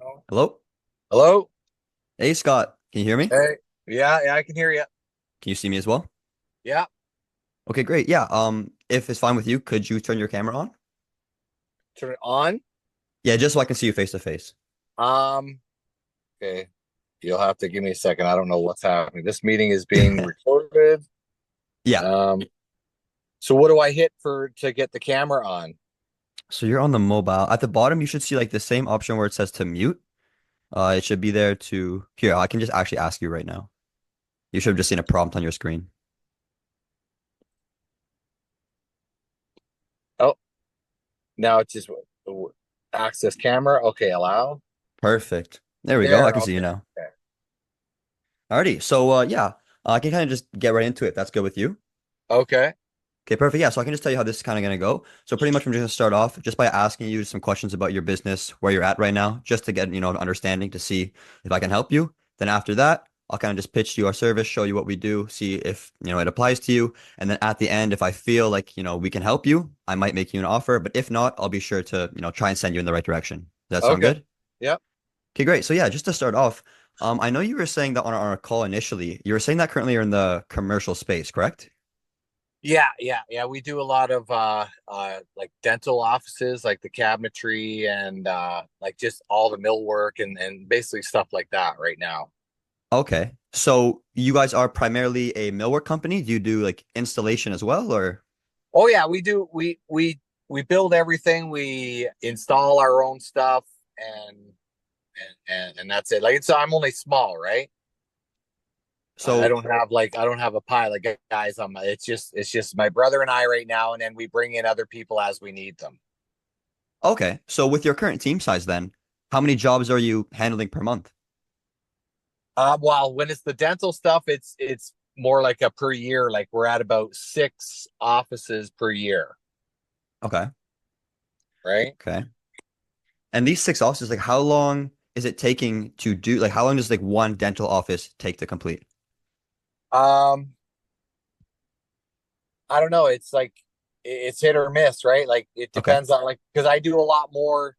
Hello? Hello? Hey, Scott. Can you hear me? Hey. Yeah, I can hear you. Can you see me as well? Yeah, Okay, great. Yeah. If it's fine with you, could you turn your camera on? turn it on. Yeah, just so I can see you face to face. Um, okay. You'll have to give me a second. I don't know what's happening. This meeting is being recorded. Yeah. Um, so what do I hit for to get the camera on? So you're on the mobile. At the bottom, you should see like the same option where it says to mute. It should be there to here. I can just actually ask you right now. You should have just seen a prompt on your screen. Oh, now it's just access camera. Okay, allow. Perfect. There we go. I There. can see you Okay. now. Okay. Alrighty. So yeah, I can kind of just get right into it if that's good with you. Okay. Okay, perfect. Yeah, so I can just tell you how this is kind of going to go. So pretty much I'm just going to start off just by asking you some questions about your business, where you're at right now, just to get, an understanding to see if I can help you. Then after that, I'll kind of just pitch you our service, show you what we do, see if, it applies to you. And then at the end, if I feel like, we can help you, I might make you an offer. But if not, I'll be sure to, try and send you in the right direction. Does that sound Okay. good? Yep. Okay, great. So yeah, just to start off, I know you were saying that on our call initially, you were saying that currently you're in the commercial space, correct? Yeah. We do a lot of like dental offices, like the cabinetry and like just all the millwork and basically stuff like that right now. Okay. So you guys are primarily a millwork company? Do you do like installation as well, or? Oh yeah, we do. We build everything. We install our own stuff, and and that's it. Like so, I'm only small, right? I So, don't have I don't have a pile of guys on my. It's just my brother and I right now, and then we bring in other people as we need them. okay. So with your current team size then, how many jobs are you handling per month? Well, when it's the dental stuff, it's more like a per year. Like we're at about 6 offices per year, Okay. right? Okay. And these six offices, like how long is it taking to do, like how long does like one dental office take to complete? Um, I don't know. It's like it's hit or miss, right? Like it Okay. depends on like because I do a lot more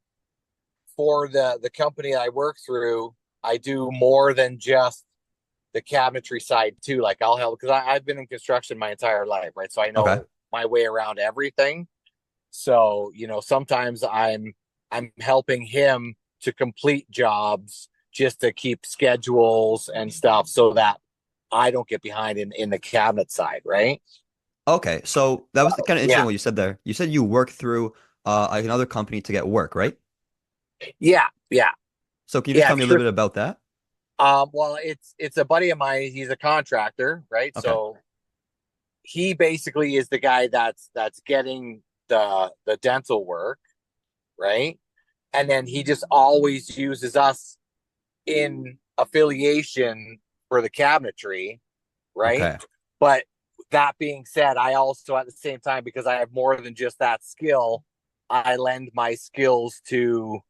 for the company I work through. I do more than just the cabinetry side too. Like I'll help because I've been in construction my entire life, right? So I Okay. know my way around everything. So sometimes I'm helping him to complete jobs just to keep schedules and stuff so that I don't get behind in the cabinet side, right? Okay. So that was kind of interesting Yeah, what you said there. You said you work through like another company to get work, right? yeah, So can you just yeah. tell me a little Sure. bit about that? Well, it's a buddy of mine. He's a contractor, right? Okay. So he basically is the guy that's getting the dental work, right? And then he just always uses us in affiliation for the cabinetry, right? Okay. But that being said, I also at the same time because I have more than just that skill, I lend my skills to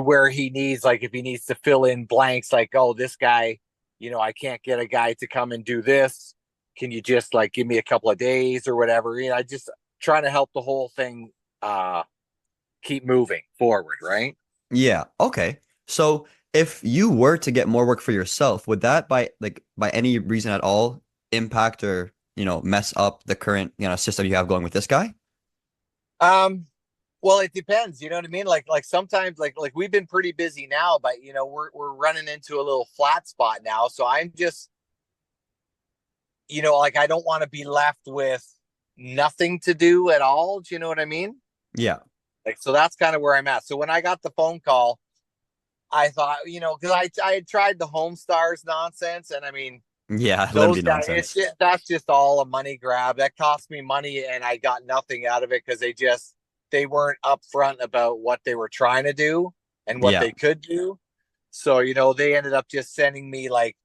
where he needs like if he needs to fill in blanks like oh this guy I can't get a guy to come and do this, can you just like give me a couple of days or whatever, I just trying to help the whole thing uh keep moving forward, right? Yeah. Okay. So if you were to get more work for yourself, would that by any reason at all impact or, mess up the current, system you have going with this guy? um well it depends, you know what I mean, like sometimes like we've been pretty busy now but we're running into a little flat spot now, so I'm just like I don't want to be left with nothing to do at all. Do you know what I mean? Yeah. Like, so that's kind of where I'm at. So when I got the phone call, I thought, because I had tried the Home Stars nonsense, and I mean, Yeah, let it those be guys, nonsense. that's just all a money grab. That cost me money, and I got nothing out of it because they weren't upfront about what they were trying to do and what Yeah. they could do. So they ended up just sending me like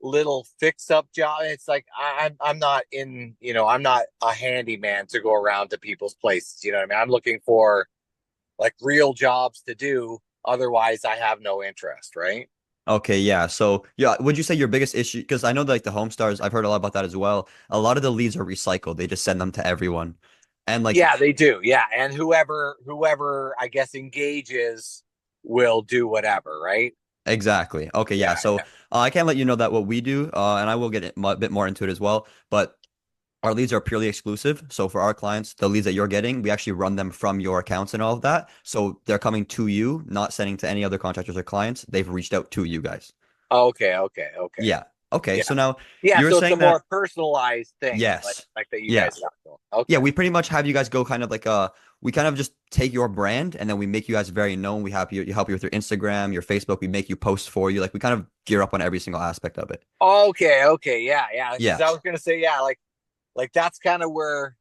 little fix up job. It's like I'm not in, I'm not a handyman to go around to people's places. You know what I mean? I'm looking for like real jobs to do. Otherwise, I have no interest, right? Okay, yeah. So, yeah, would you say your biggest issue, because I know like the home stars, I've heard a lot about that as well. A lot of the leads are recycled. They just send them to everyone. And like, Yeah, they do. Yeah, and whoever I guess engages will do whatever, right? Exactly. Okay, yeah. Yeah, So yeah. I can't let you know that what we do, and I will get a bit more into it as well. But our leads are purely exclusive. So for our clients, the leads that you're getting, we actually run them from your accounts and all of that. So they're coming to you, not sending to any other contractors or clients. They've reached out to you guys. Okay, okay, okay. Yeah. Okay. Yeah. So now Yeah, you're so it's a saying more that personalized thing, yes. like that you Yeah. guys got going. Yeah, Okay. we pretty much have you guys go kind of like we kind of just take your brand and then we make you guys very known. We help you with your Instagram, your Facebook, we make you post for you. Like we kind of gear up on every single aspect of it. Okay, okay, yeah, yeah. Because Yeah. I was gonna say, yeah, like that's kind of where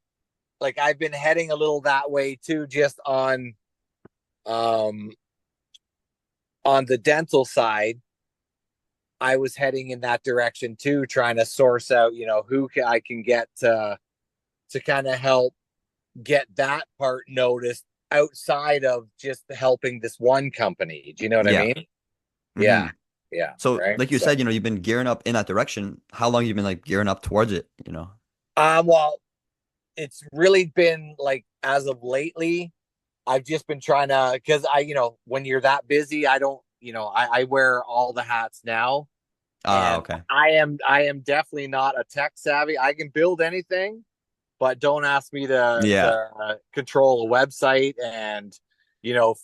like I've been heading a little that way too, just um on the dental side. I was heading in that direction too, trying to source out, who I can get to kind of help get that part noticed outside of just helping this one company. Do you know what I Yeah. mean? Hmm. Yeah. Yeah. So Right. like you So, said, you've been gearing up in that direction. How long you been like gearing up towards it? well, it's really been like as of lately, I've just been trying to, because when you're that busy, I don't, I wear all the hats now, Ah, and okay. I am definitely not a tech savvy. I can build anything, but don't ask me to Yeah. control a website and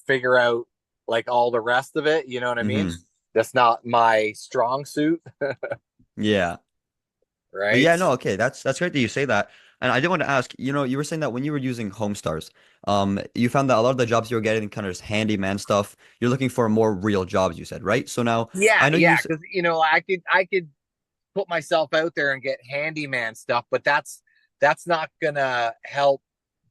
figure out like all the rest of it. You know what I mean? Hmm. That's not my strong suit, Yeah. But right? yeah, no, okay, that's great that you say that. And I did want to ask, you were saying that when you were using Homestars, you found that a lot of the jobs you were getting kind of just handyman stuff. You're looking for more real jobs, you said, right? So now Yeah, I know yeah, because I could put myself out there and get handyman stuff, but that's not gonna help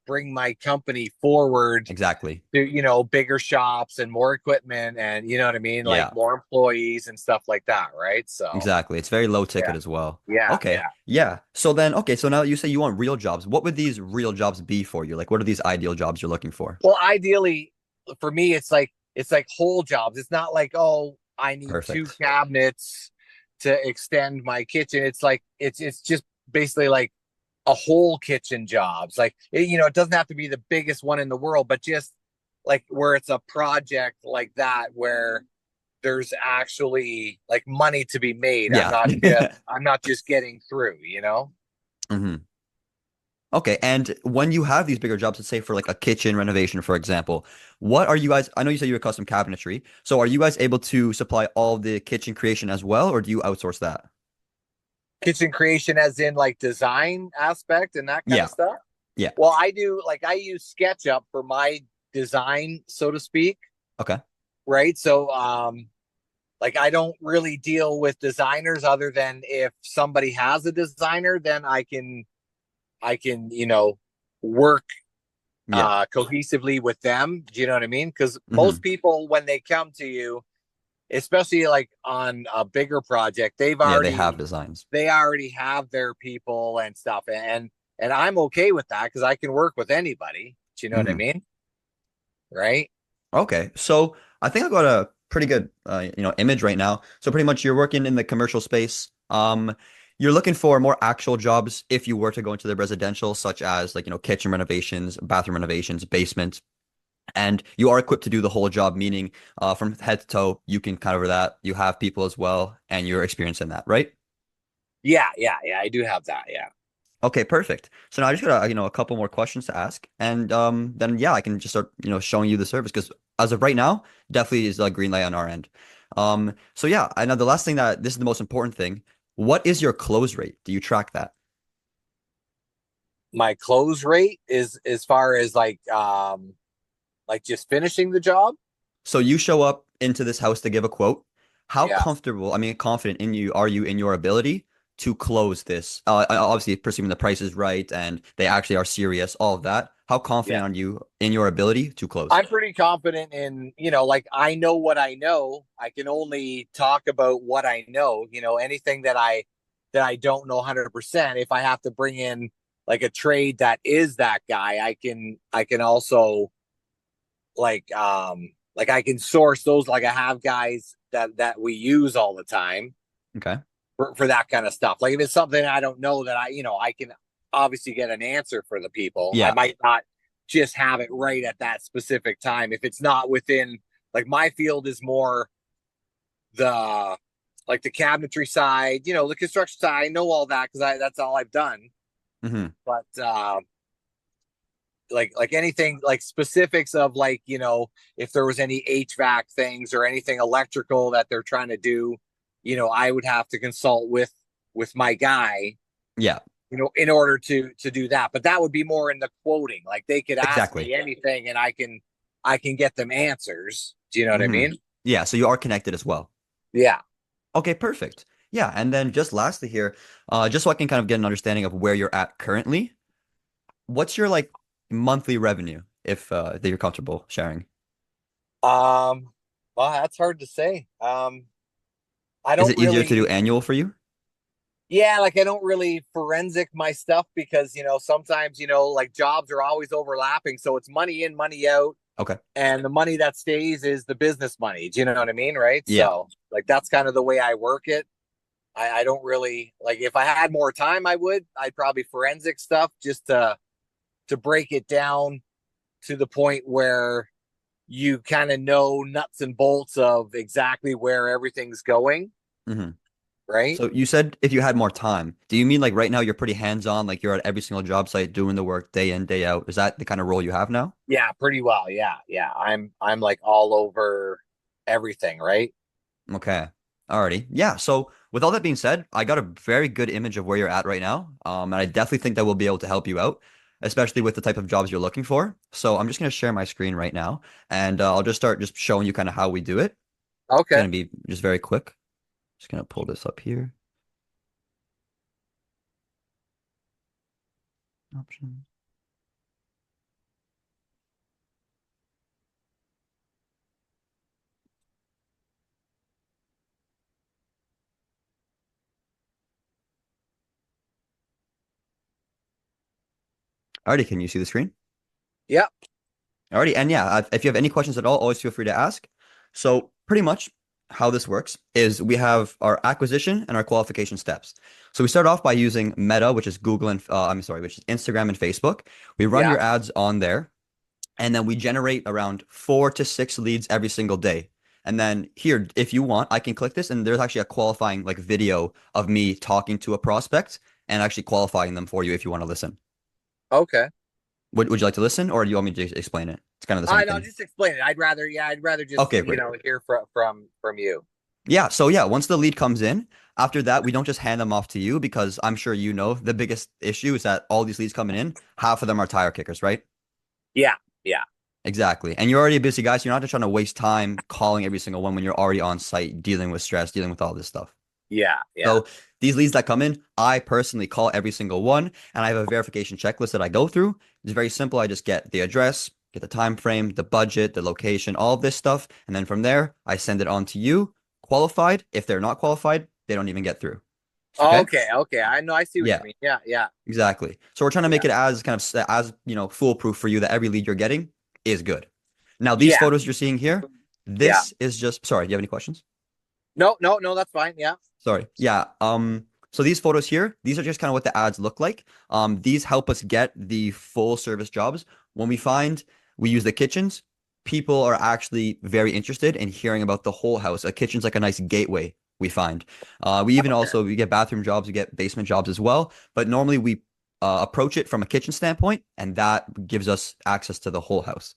bring my company forward exactly. to bigger shops and more equipment and you know what I mean, like Yeah, more employees and stuff like that, right? So exactly. It's very low yeah, ticket as well. yeah, Okay. yeah. Yeah. So then, okay, so now that you say you want real jobs, what would these real jobs be for you? Like, what are these ideal jobs you're looking for? Well, ideally, for me, it's like whole jobs. It's not like, oh, I need two Perfect. cabinets to extend my kitchen. It's like it's just basically like a whole kitchen jobs. Like it doesn't have to be the biggest one in the world, but just like where it's a project like that where there's actually like money to be made. I'm Yeah. not just I'm not just getting through. Hmm. Okay, and when you have these bigger jobs, let's say for like a kitchen renovation, for example, what are you guys? I know you said you're custom cabinetry, so are you guys able to supply all the kitchen creation as well, or do you outsource that? Kitchen creation as in like design aspect and that kind Yeah, of stuff. yeah. Well, I use SketchUp for my design, so to speak, Okay. right? So like I don't really deal with designers other than if somebody has a designer, then I can work Yeah. cohesively with them. Do you know what I mean? Because Hmm. most people when they come to you, especially like on a bigger project, Yeah, they have designs. they already have their people and stuff, and I'm okay with that because I can work with anybody. Do you know what I Hmm. mean? Right? Okay, so I think I got a pretty good image right now. So pretty much you're working in the commercial space. You're looking for more actual jobs if you were to go into the residential, such as like kitchen renovations, bathroom renovations, basement, and you are equipped to do the whole job, meaning from head to toe, you can cover that. You have people as well, and you're experienced in that, right? Yeah, yeah, yeah. I do have that. Yeah. Okay, perfect. So now I just got a couple more questions to ask, and then yeah, I can just start showing you the service because as of right now, definitely is a green light on our end. So yeah, I know the last thing that this is the most important thing. What is your close rate? Do you track that? My close rate is as far as like just finishing the job. So you show up into this house to give a quote. How Yeah. comfortable, I mean, confident in you are you in your ability to close this? Obviously, presuming the price is right and they actually are serious, all of that. How Yeah. confident are you in your ability to close? I'm pretty confident in, like I know what I know. I can only talk about what I know. Anything that I don't know 100%. If I have to bring in like a trade that is that guy, I can also like I can source those. Like I have guys that we use all the time Okay. for that kind of stuff. Like if it's something I don't know that I can obviously get an answer for the people. I Yeah. might not just have it right at that specific time if it's not within like my field is more the like the cabinetry side, the construction side. I know all that because I that's all I've done. Hmm. But like anything like specifics of like if there was any HVAC things or anything electrical that they're trying to do, I would have to consult with my guy, Yeah, in order to do that. But that would be more in the quoting. Like they could ask exactly. me anything and I can get them answers. Do you know what I Hmm. mean? Yeah, so you are connected as well. Yeah. Okay, perfect. Yeah, and then just lastly here, just so I can kind of get an understanding of where you're at currently, what's your like monthly revenue, if that you're comfortable sharing? Um well, that's hard to say. I Is don't it easier to do really annual for you? Yeah, like I don't really forensic my stuff because sometimes like jobs are always overlapping, so it's money in, money out, Okay. and the money that stays is the business money. Do you know what I mean? Right? Yeah. So like that's kind of the way I work it. I don't really like if I had more time, I'd probably forensic stuff just to break it down to the point where you kind of know nuts and bolts of exactly where everything's going, Hmm. right? So you said if you had more time, do you mean like right now you're pretty hands-on, like you're at every single job site doing the work day in, day out? Is that the kind of role you have now? Yeah, pretty well. Yeah, yeah. I'm like all over everything, right? Okay. Alrighty. Yeah. So with all that being said, I got a very good image of where you're at right now. And I definitely think that we'll be able to help you out, especially with the type of jobs you're looking for. So I'm just going to share my screen right now and I'll just start just showing you kind of how we do it. It's Okay. going to be just very quick. Just going to pull this up here. Options. Alrighty. Can you see the screen? Yeah. Alrighty, and yeah, if you have any questions at all, always feel free to ask. So pretty much how this works is we have our acquisition and our qualification steps. So we start off by using Meta, which is Google and I'm sorry, which is Instagram and Facebook. We run Yeah. your ads on there, and then we generate around 4 to 6 leads every single day. And then here, if you want, I can click this, and there's actually a qualifying like video of me talking to a prospect and actually qualifying them for you if you want to listen. Okay. Would you like to listen, or do you want me to explain it? It's kind of the same I know. thing. Just explain it. I'd rather just Okay, great. hear from you. Yeah, so yeah, once the lead comes in, after that, we don't just hand them off to you because I'm sure you know the biggest issue is that all these leads coming in, half of them are tire kickers, right? Yeah. Yeah. Exactly. And you're already a busy guy, so you're not just trying to waste time calling every single one when you're already on site dealing with stress, dealing with all this stuff. Yeah. Yeah. So these leads that come in, I personally call every single one, and I have a verification checklist that I go through. It's very simple. I just get the address, get the time frame, the budget, the location, all of this stuff, and then from there, I send it on to you, qualified. If they're not qualified, they don't even get through. Okay? Okay. Okay. I know. I see what you Yeah, mean. Yeah. Yeah. exactly. So we're trying to Yeah. make it as kind of as, foolproof for you that every lead you're getting is good. Now, these Yeah. photos you're seeing here, Yeah. this is just, sorry, do you have any questions? No. No. No. That's fine. Yeah. Sorry. Yeah. So these photos here, these are just kind of what the ads look like. These help us get the full service jobs. When we use the kitchens, people are actually very interested in hearing about the whole house. A kitchen's like a nice gateway, we find. We even Okay. also we get bathroom jobs, we get basement jobs as well. But normally we approach it from a kitchen standpoint, and that gives us access to the whole house.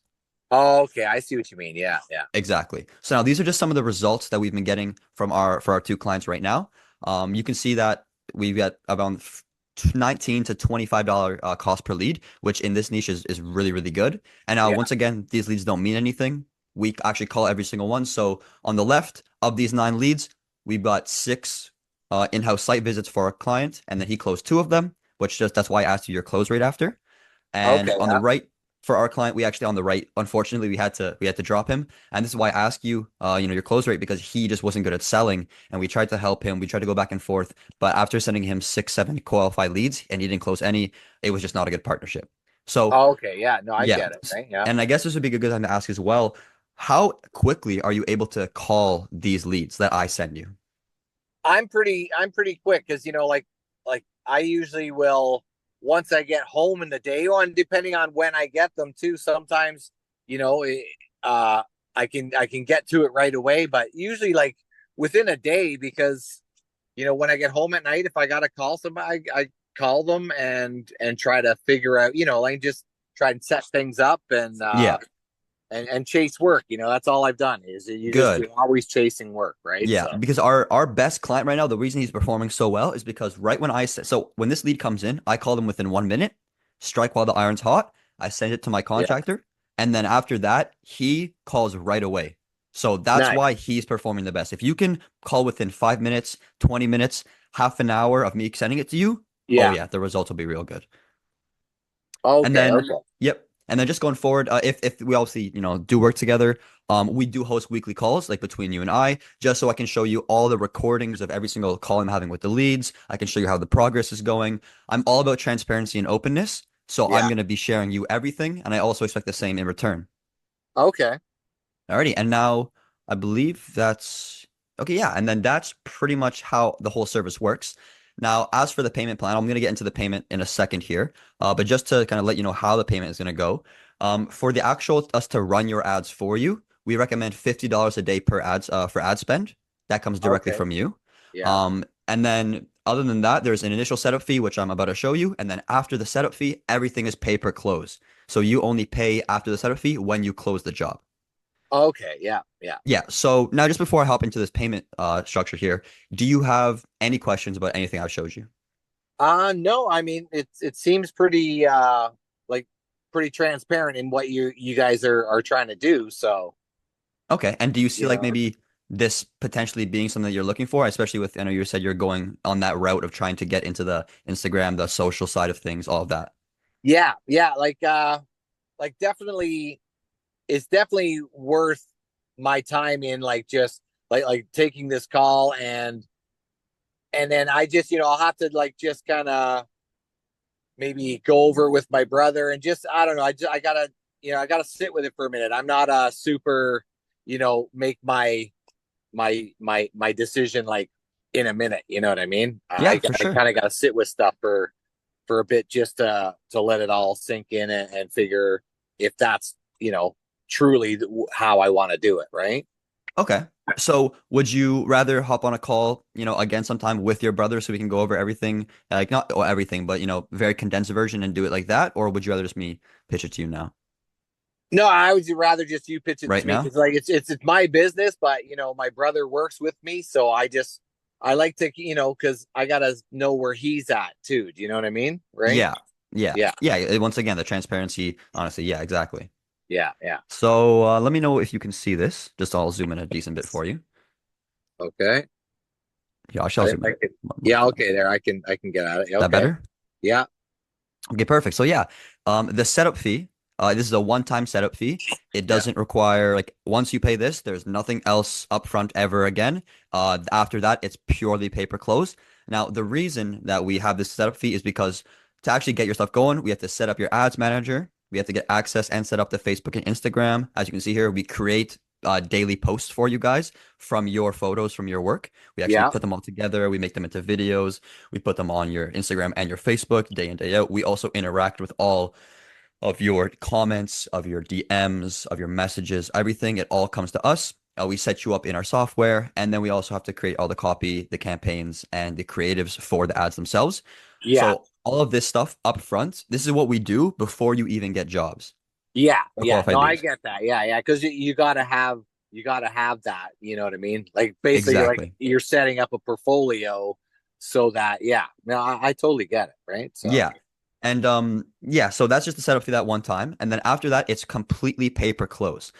Okay. I see what you mean. Yeah. Yeah. Exactly. So now these are just some of the results that we've been getting from our for our two clients right now. You can see that we've got around 19 to $25 cost per lead, which in this niche is really, really good. And now Yeah. once again, these leads don't mean anything. We actually call every single one. So on the left of these 9 leads, we've got 6 in-house site visits for our client, and then he closed 2 of them, which just that's why I asked you your close rate after. And Okay. on the Yeah. right for our client, we actually on the right, unfortunately, we had to drop him. And this is why I ask you, your close rate because he just wasn't good at selling. And we tried to help him. We tried to go back and forth, but after sending him 6, 7 qualified leads and he didn't close any, it was just not a good partnership. So Okay. Yeah. No, I yeah, get it. Right. Yeah. and I guess this would be a good time to ask as well. How quickly are you able to call these leads that I send you? I'm pretty quick because like I usually will once I get home in the day on depending on when I get them too. Sometimes you know it, uh I can get to it right away, but usually like within a day, because when I get home at night, if I gotta call somebody, I call them and try to figure out, like just try and set things up Yeah, and chase work. That's all I've done is you're good. always chasing work, right? Yeah, So because our best client right now, the reason he's performing so well is because right when I said, so when this lead comes in, I call them within 1 minute, strike while the iron's hot. I send it to my yeah, contractor, and then after that, he calls right away. So that's nice. why he's performing the best. If you can call within 5 minutes, 20 minutes, half an hour of me sending it to you, oh Yeah. yeah, the results will be real good. And Okay. then, Okay. yep. And then just going forward, if we obviously, do work together, we do host weekly calls like between you and I, just so I can show you all the recordings of every single call I'm having with the leads. I can show you how the progress is going. I'm all about transparency and openness. So I'm Yeah. going to be sharing you everything. And I also expect the same in return. Okay. Alrighty. And now I believe that's okay. Yeah. And then that's pretty much how the whole service works. Now, as for the payment plan, I'm going to get into the payment in a second here. But just to kind of let you know how the payment is going to go, for the actual us to run your ads for you, we recommend $50 a day per ads for ad spend. That comes directly Okay. from you. Yeah. And then other than that, there's an initial setup fee, which I'm about to show you. And then after the setup fee, everything is pay per close. So you only pay after the setup fee when you close the job. Okay. Yeah. Yeah. Yeah. So now, just before I hop into this payment structure here, do you have any questions about anything I showed you? No, I mean it seems pretty like pretty transparent in what you guys are trying to do. So, Okay. And do you see you like know, maybe this potentially being something that you're looking for, especially with, I know you said you're going on that route of trying to get into the Instagram, the social side of things, all of that. yeah, yeah, like definitely it's definitely worth my time in like just like taking this call and then I just, I'll have to like just kind of maybe go over it with my brother and just I don't know. I gotta I gotta sit with it for a minute. I'm not a super make my decision like in a minute. You know what I mean? Yeah, I for I sure. kind of gotta sit with stuff for a bit just to let it all sink in and figure if that's truly how I want to do it. Right? Okay. So would you rather hop on a call, again sometime with your brother so we can go over everything, like not everything, but very condensed version and do it like that? Or would you rather just me pitch it to you now? No, I would rather just you pitch it Right to me now? because like it's my business, but my brother works with me, so I like to because I gotta know where he's at too. Do you know what I mean? Right? Yeah. Yeah. Yeah, Yeah. Once again, the transparency, honestly. Yeah, exactly. yeah, yeah. So let me know if you can see this. Just I'll zoom in a decent bit for you. Okay. Yeah, I shall zoom I in. can. Much Yeah. more. Okay. There, I can get at it. That Okay. better? Yeah. Okay, perfect. So yeah, the setup fee, this is a one-time setup fee. It Yeah. doesn't require like once you pay this, there's nothing else upfront ever again. After that, it's purely pay per close. Now, the reason that we have this setup fee is because to actually get your stuff going, we have to set up your ads manager. We have to get access and set up the Facebook and Instagram. As you can see here, we create daily posts for you guys from your photos from your work. We actually Yeah. put them all together. We make them into videos. We put them on your Instagram and your Facebook day in, day out. We also interact with all of your comments, of your DMs, of your messages, everything. It all comes to us. We set you up in our software, and then we also have to create all the copy, the campaigns, and the creatives for the ads themselves. Yeah. So all of this stuff up front, this is what we do before you even get jobs Yeah. or Yeah. No, qualified I leads. get that. Yeah. Yeah. Because you gotta have that. You know what I mean? Like basically, Exactly. you're setting up a portfolio so that yeah. No, I totally get it. Right. So Yeah. And yeah, so that's just the setup for that one time. And then after that, it's completely pay per close.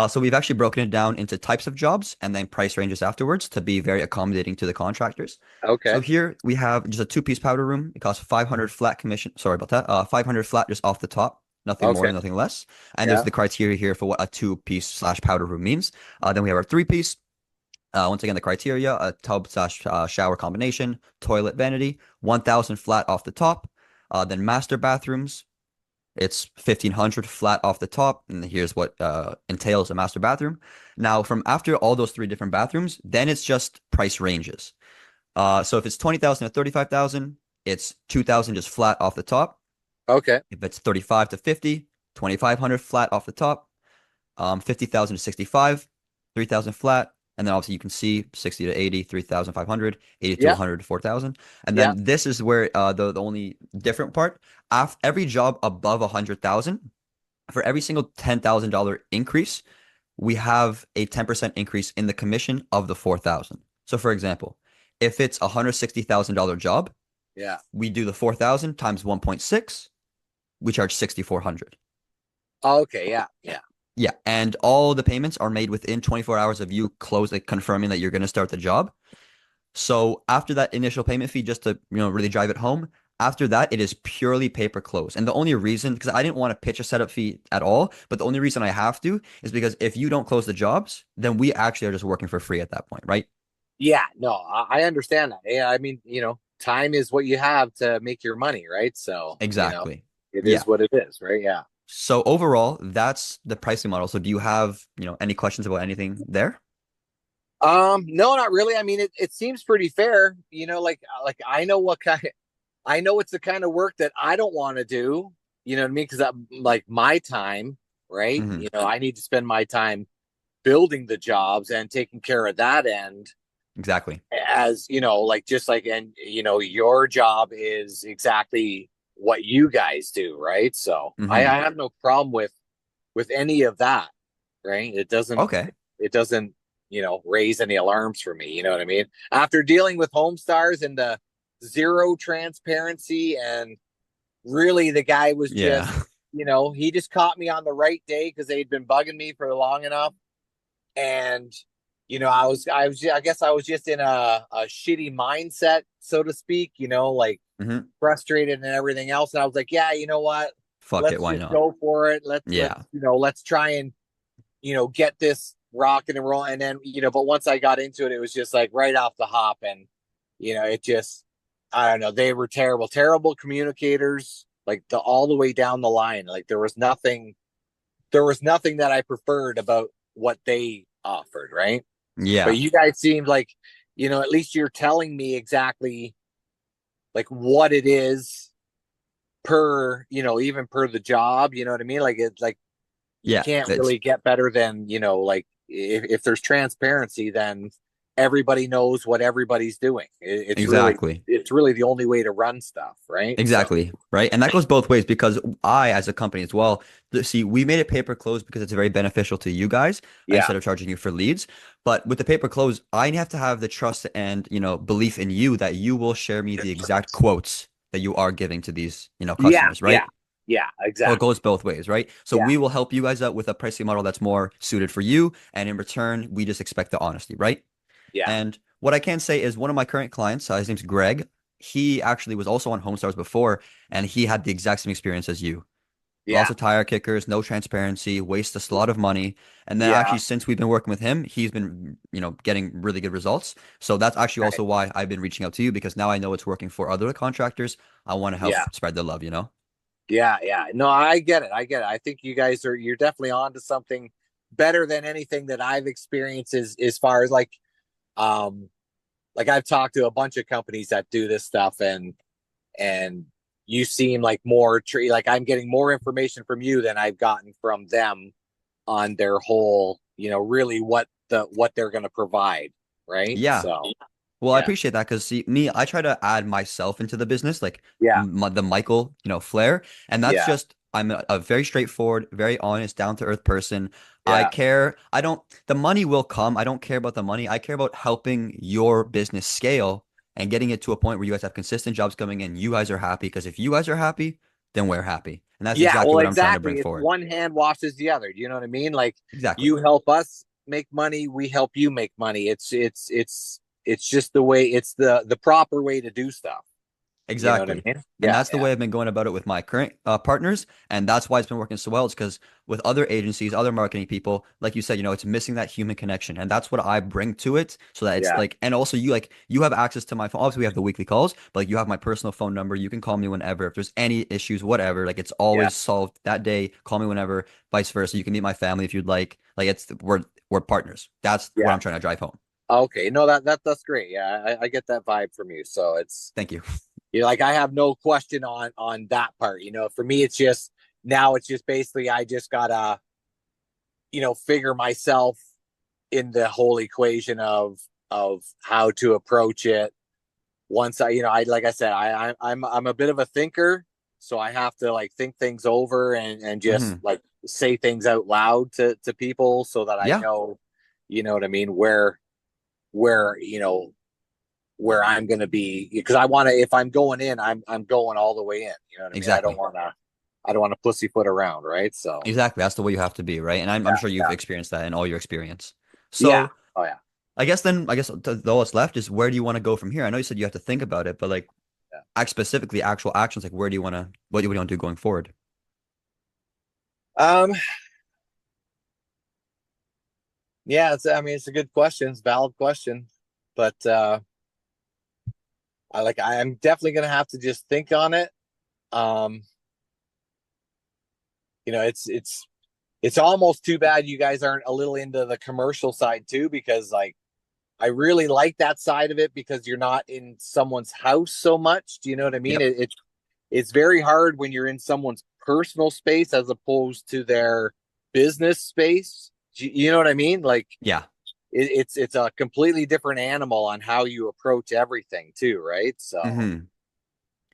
So we've actually broken it down into types of jobs and then price ranges afterwards to be very accommodating to the contractors. So okay. here we have just a two-piece powder room. It costs 500 flat commission. Sorry about that. 500 flat just off the top. Nothing more, Okay. nothing less. And there's Yeah. the criteria here for what a two-piece slash powder room means. Then we have our three-piece. Once again, the criteria, a tub slash shower combination, toilet vanity, 1,000 flat off the top. Then master bathrooms, it's 1,500 flat off the top. And here's what entails a master bathroom. Now, from after all those three different bathrooms, then it's just price ranges. So if it's 20,000 to 35,000, it's 2,000 just flat off the top. Okay. If it's 35 to 50, 2,500 flat off the top. 50,000 to 65, 3,000 flat. And then obviously you can see 60 to 80, 3,500, 80 to Yeah. 100, 4,000. And Yeah. then this is where the only different part, every job above 100,000, for every single $10,000 increase, we have a 10% increase in the commission of the 4,000. So for example, if it's a $160,000 job, Yeah. we do the 4,000 times 1.6, we charge 6,400. Okay. Yeah. Yeah. Yeah, and all the payments are made within 24 hours of you close, like confirming that you're going to start the job. So after that initial payment fee, just to really drive it home, after that it is purely pay per close. And the only reason, because I didn't want to pitch a setup fee at all, but the only reason I have to is because if you don't close the jobs, then we actually are just working for free at that point, right? Yeah. No, I understand that. Yeah. I mean, time is what you have to make your money, right? So, Exactly. it Yeah. is what it is, right? Yeah. So overall, that's the pricing model. So do you have, any questions about anything there? No, not really. I mean, it seems pretty fair. Like I know I know it's the kind of work that I don't want to do. You know what I mean? Because like my time, right? Hmm. I need to spend my time building the jobs and taking care of that end. Exactly. As like just like, and your job is exactly what you guys do, right? So I Hmm. have no problem with any of that, right? Okay. It doesn't raise any alarms for me. You know what I mean? After dealing with Homestars and the zero transparency, and really the guy was just Yeah. he just caught me on the right day because they'd been bugging me for long enough. And I guess I was just in a shitty mindset, so to speak, like Hmm. frustrated and everything else. And I was like, yeah, you know what? Fuck it. Let's Why just not? go for it. Yeah. Let's try and get this rocking and rolling. And then but once I got into it, it was just like right off the hop. And it just, I don't know, they were terrible communicators, like all the way down the line. Like there was nothing that I preferred about what they offered, right? But Yeah. you guys seemed like, at least you're telling me exactly like what it is per, even per the job. You know what I mean? Like it's like you Yeah. can't It's really get better than, like if there's transparency, then everybody knows what everybody's doing. exactly. It's really the only way to run stuff, right? So Exactly. Right. And that goes both ways because I, as a company as well, see, we made it pay per close because it's very beneficial to you guys yeah, instead of charging you for leads. But with the pay per close, I have to have the trust and, belief in you that you will share me the exact quotes that you are giving to these, yeah, customers, yeah, right? yeah, So it goes exactly. both ways, right? So Yeah, we will help you guys out with a pricing model that's more suited for you. And in return, we just expect the honesty, right? yeah, And what I can say is one of my current clients, his name's Greg. He actually was also on Homestars before, and he had the exact same experience as you. Lots yeah, of tire kickers, no transparency, waste a lot of money. And then yeah. actually, since we've been working with him, he's been, getting really good results. So that's actually Right. also why I've been reaching out to you because now I know it's working for other contractors. I want to help Yeah. spread the love. Yeah, yeah. No, I get it. I get it. I think you're definitely on to something better than anything that I've experienced as far as um like I've talked to a bunch of companies that do this stuff, and you seem like like I'm getting more information from you than I've gotten from them on their whole, really what they're going to provide, right? Yeah. So, Well, I yeah. appreciate that because see, me, I try to add myself into the business, like Yeah. the Michael, flair, and that's Yeah. just I'm a very straightforward, very honest, down to earth person. I Yeah. care. I don't. The money will come. I don't care about the money. I care about helping your business scale and getting it to a point where you guys have consistent jobs coming in. You guys are happy because if you guys are happy, then we're happy, and that's Yeah, exactly well, what I'm trying to exactly. bring It's forward. one hand washes the other. Do you know what I mean? Like Exactly. you help us make money, we help you make money. It's just the way, it's the proper way to do stuff. You know what I Exactly. mean? And Yeah, that's the yeah, way I've been going about it with my current partners. And that's why it's been working so well. It's because with other agencies, other marketing people, like you said, it's missing that human connection. And that's what I bring to it. So that it's yeah, like, and also you have access to my phone. Obviously, we have the weekly calls, but like you have my personal phone number. You can call me whenever. If there's any issues, whatever, like it's yeah, always solved that day. Call me whenever, vice versa. You can meet my family if you'd like. Like we're partners. That's what yeah. I'm trying to drive home. Okay, no, that's great. Yeah, I get that vibe from you. So it's, Thank you. like I have no question on that part. For me, it's just now it's just basically I just gotta figure myself in the whole equation of how to approach it. Once I like I said, I'm a bit of a thinker, so I have to like think things over and just Hmm. like say things out loud to people so that I Yeah, know, you know what I mean, where where I'm going to be, because I want to, if I'm going in, I'm going all the way in. You know what I mean? exactly. I don't want to pussyfoot around, right? So Exactly. That's the way you have to be, right? And I'm yeah, sure you've yeah, experienced that in all your experience. yeah. So Oh yeah, I guess all what's left is where do you want to go from here? I know you said you have to think about it, but like yeah. act specifically, actual actions, like where do you want to, what do you want to do going forward? Um, yeah. I mean, it's a good question. It's a valid question, but I'm definitely gonna have to just think on it. Um, it's almost too bad you guys aren't a little into the commercial side too, because like I really like that side of it because you're not in someone's house so much. Do you know what I mean? Yep. It's very hard when you're in someone's personal space as opposed to their business space. You know what I mean? Like Yeah. it's a completely different animal on how you approach everything too, right? So Hmm.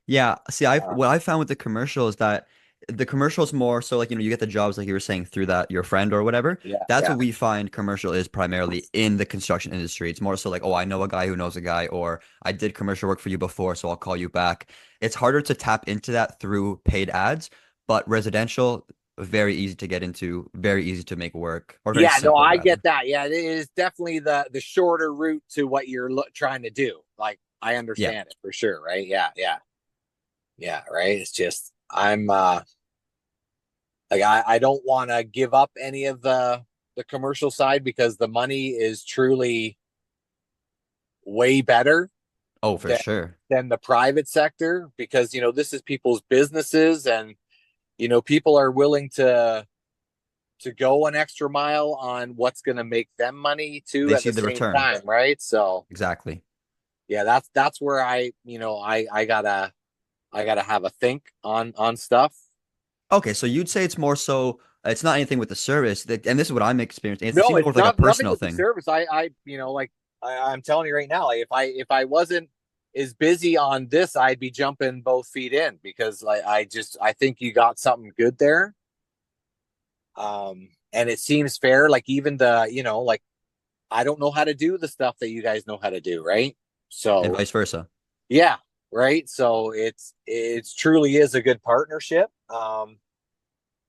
Yeah. See, I uh, what I found with the commercial is that the commercial is more so like, you get the jobs like you were saying through that your friend or whatever. yeah, That's yeah, what we find commercial is primarily in the construction industry. It's more so like, oh, I know a guy who knows a guy, or I did commercial work for you before, so I'll call you back. It's harder to tap into that through paid ads, but residential, very easy to get into, very easy to make work, or very yeah. No, simple I get rather. that. Yeah, it is definitely the shorter route to what you're trying to do. Like I Yeah. understand it for sure, right? Yeah, yeah, yeah. Right. It's just like I don't want to give up any of the commercial side because the money is truly way better Oh, for than sure. the private sector, because this is people's businesses, and people are willing to go an extra mile on what's going to make them money too They at see the the same return. time, right? So Exactly. yeah, that's where I gotta have a think on stuff. Okay, so you'd say it's more so it's not anything with the service, and this is what I'm experiencing. It No, seems more it's of like a not nothing personal with the thing. service. I'm telling you right now, like if I wasn't as busy on this, I'd be jumping both feet in, because like I think you got something good there. And it seems fair. Like even like I don't know how to do the stuff that you guys know how to do, right? And So vice versa. yeah, right. So it's truly is a good partnership.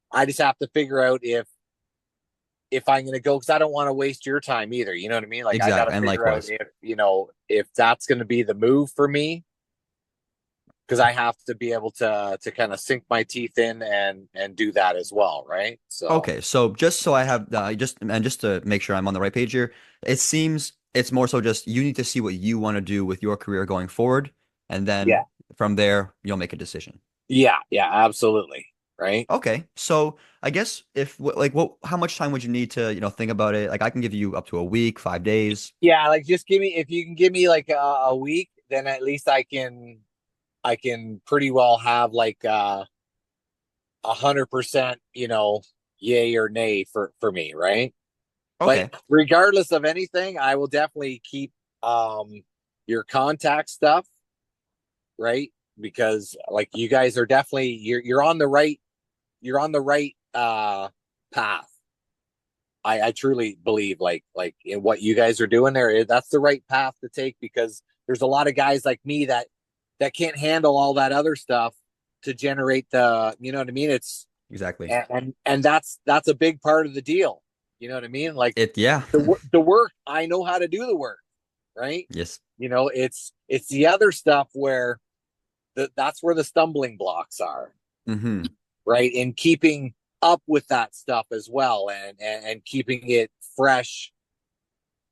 I just have to figure out if I'm going to go, because I don't want to waste your time either. You know what I mean? Like I got to Exactly. And figure out likewise. if that's going to be the move for me, because I have to be able to kind of sink my teeth in and do that as well, right? So Okay, so just so I have just to make sure I'm on the right page here, it seems it's more so just you need to see what you want to do with your career going forward, and yeah, then from there you'll make a decision. yeah, yeah, absolutely, right? Okay, so I guess if like how much time would you need to, think about it? Like I can give you up to a week, 5 days. Yeah, like just give me, if you can give me like a week, then at least I can pretty well have like 100%, yay or nay for me, right? But Okay. regardless of anything, I will definitely keep your contact stuff, right? Because like you guys are definitely you're on the right, path. I truly believe like in what you guys are doing there, that's the right path to take, because there's a lot of guys like me that can't handle all that other stuff to generate the, you know what I mean? It's Exactly. and that's a big part of the deal. You know what I mean? Like Yeah. the work, I know how to do the work, right? Yes. It's the other stuff where that's where the stumbling blocks are, Hmm. right? In keeping up with that stuff as well, and keeping it fresh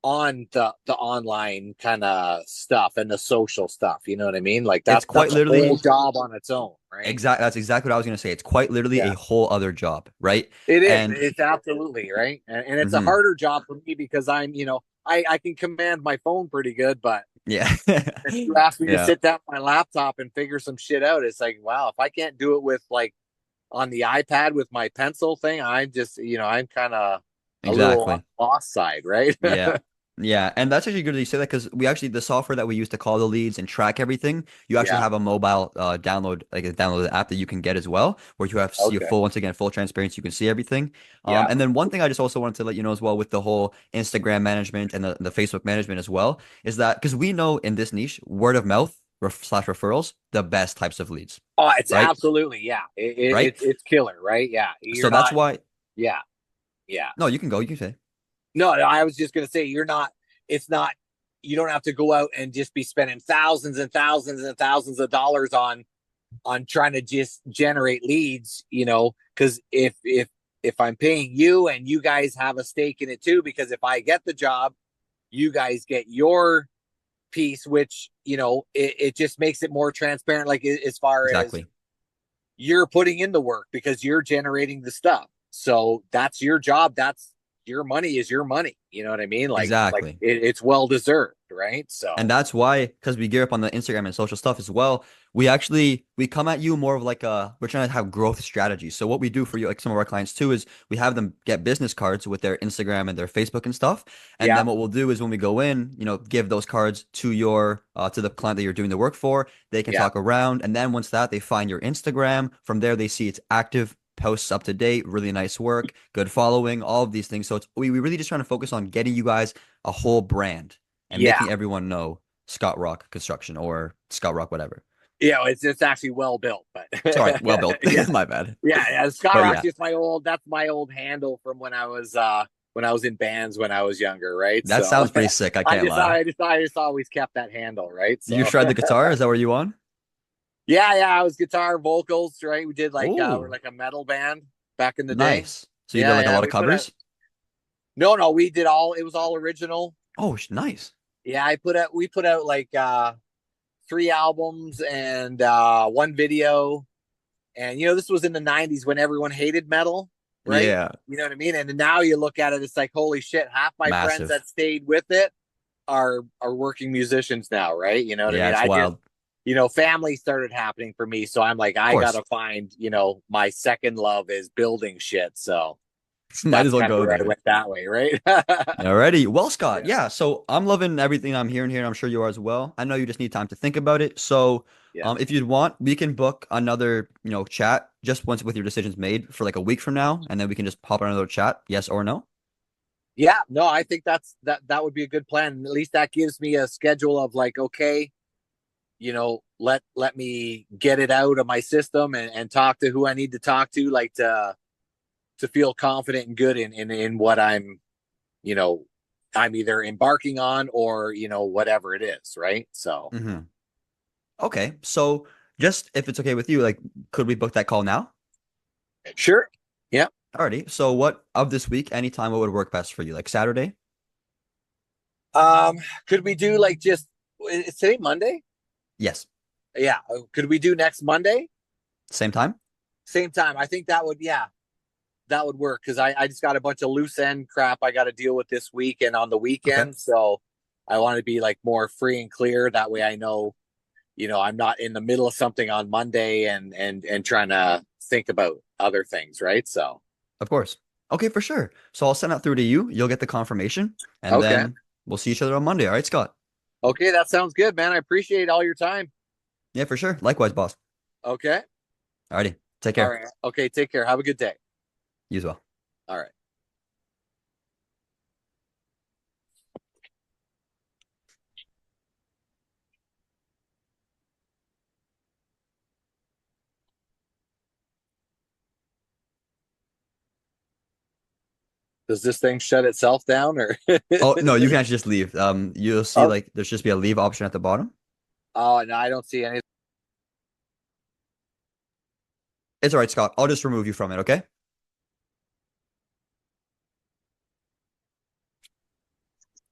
on the online kind of stuff and the social stuff. You know what I mean? Like It's quite that's a whole literally job on its own, right? that's exactly what I was gonna say. It's quite literally a Yeah. whole other job, right? It is. And It's absolutely right, and it's a mhm, harder job for me because I can command my phone pretty good, but yeah. if you ask me to Yeah. sit down my laptop and figure some shit out, it's like, wow, if I can't do it with like on the iPad with my pencil thing, I'm just I'm kind of a little on Exactly. the lost side, right? Yeah. Yeah. And that's actually good that you say that because we actually, the software that we use to call the leads and track everything, you actually Yeah. have a mobile download, like a downloaded app that you can get as well, where you have see a Okay. full, once again, full transparency. You can see everything. Yeah. And then one thing I just also wanted to let you know as well with the whole Instagram management and the Facebook management as well is that because we know in this niche, word of mouth slash referrals, the best types of leads, Oh, it's right? absolutely, yeah. Right. It's killer, right? Yeah. So You're that's not, why, yeah, yeah. no, you can go, you can say. No, no, I was just gonna say you're not. It's not. You don't have to go out and just be spending thousands and thousands and thousands of dollars on trying to just generate leads. Because if I'm paying you and you guys have a stake in it too, because if I get the job, you guys get your piece, which it just makes it more transparent. Like as far as Exactly. you're putting in the work because you're generating the stuff. So that's your job. That's your money is your money. You know what I mean? Like Exactly. it's well deserved, right? And So that's why, because we gear up on the Instagram and social stuff as well, we come at you more of like we're trying to have growth strategies. So what we do for you, like some of our clients too, is we have them get business cards with their Instagram and their Facebook and stuff. And yeah, then what we'll do is when we go in, give those cards to your to the client that you're doing the work for. They can yeah, talk around, and then once that they find your Instagram, from there they see it's active. Posts up to date, really nice work, good following, all of these things. So we really just trying to focus on getting you guys a whole brand and yeah, making everyone know Scott Rock Construction or Scott Rock whatever. It's actually well built, but Sorry, well built. yeah, My bad. yeah. Scott But Rock's yeah, just my old. That's my old handle from when I was in bands when I was younger, right? that So sounds pretty sick. I can't lie. I just always kept that handle, right? You So shred the guitar? Is that where you on? yeah, yeah, I was guitar vocals, right? We did we're Oh, like a metal band back in the day. nice. So you did Yeah, like a yeah, lot of we put out covers? no, we did all it was all original. Oh, nice. Yeah, I put out we put out like three albums and one video. And this was in the 90s when everyone hated metal, right? Yeah, You know what I mean? And now you look at it, it's like, holy shit, half my friends massive. that stayed with it are working musicians now, right? You know what I Yeah, mean? it's I just wild. family started happening for me. So I'm like, Of I course. gotta find, my second love is building shit. So Might that's as well kind of go where I there. went that way, right? Alrighty. Well, Scott, Yeah. yeah. So I'm loving everything I'm hearing here, and I'm sure you are as well. I know you just need time to think about it. So, Yeah. if you'd want, we can book another, chat just once with your decisions made for like a week from now, and then we can just pop on another chat, yes or no. Yeah. No, I think that would be a good plan. At least that gives me a schedule of like, okay, let me get it out of my system and talk to who I need to talk to, like to feel confident and good in what you know, I'm either embarking on or, whatever it is, right? So Hmm. Okay. So, just if it's okay with you, like, could we book that call now? sure. Yeah. Alrighty. So, what of this week, anytime, what would work best for you? Like Saturday? Um, could we do like just is today Monday? Yes. Yeah. Could we do next Monday? Same time? Same time. I think that would work because I just got a bunch of loose end crap I got to deal with this week and on the Okay. weekend. So I want to be like more free and clear. That way I know, I'm not in the middle of something on Monday and trying to think about other things, right? So Of course. Okay, for sure. So, I'll send that through to you. You'll get the confirmation, and okay. then we'll see each other on Monday. All right, Scott? Okay, that sounds good, man. I appreciate all your time. Yeah, for sure. Likewise, boss. Okay. Alrighty. Take All care. right. Okay, take care. Have a good day. You as well. All right. Does this thing shut itself down or Oh, no, you can actually just leave. You'll see Oh, like there should just be a leave option at the bottom. oh no, I don't see any. It's all right, Scott. I'll just remove you from it, okay?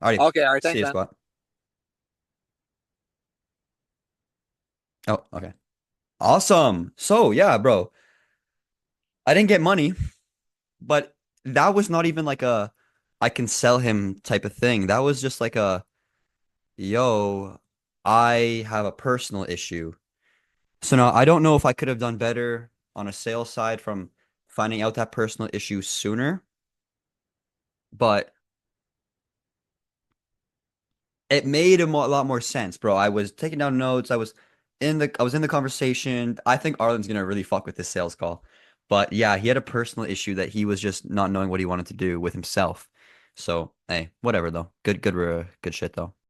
Alrighty. Okay, all right, See thanks, you, man. Scott. Oh, okay. Awesome. So, yeah, bro. I didn't get money, but that was not even like a I can sell him type of thing. That was just like a yo, I have a personal issue. So now I don't know if I could have done better on a sales side from finding out that personal issue sooner. but it made a lot more sense, bro. I was taking down notes. I was in the conversation. I think Arlen's gonna really fuck with this sales call. But yeah, he had a personal issue that he was just not knowing what he wanted to do with himself. So, hey, whatever though. Good shit though.